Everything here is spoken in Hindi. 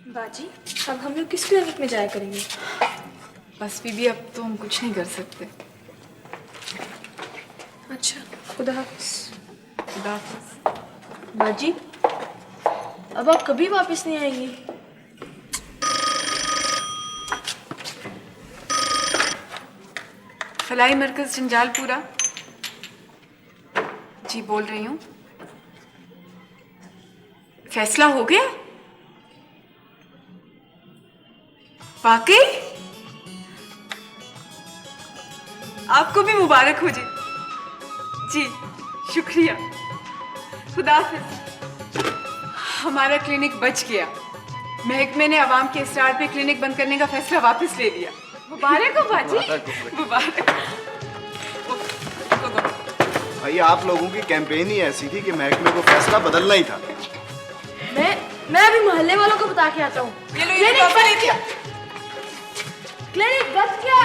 बाजी, अब हम लोग किस क्लिनिक में जाया करेंगे? बस बीबी, अब तो हम कुछ नहीं कर सकते। अच्छा, खुदा हाफिज। खुदा हाफिज। बाजी, अब आप कभी वापस नहीं आएंगी। फलाई मरकज जंजालपुरा। जी बोल रही हूँ। फैसला हो गया? वाकई? आपको भी मुबारक हो जी। जी शुक्रिया। खुदा हाफिज। हमारा क्लिनिक बच गया। महकमे ने आवाम के इसरार पे क्लिनिक बंद करने का फैसला वापस ले लिया। मुबारक हो बाजी। मुबारक। भाई आप लोगों की कैंपेन ही ऐसी थी कि महकमे को फैसला बदलना ही था। मैं अभी मोहल्ले वालों को बता के आता हूँ। ये लो, ये क्लिनिक बच गया।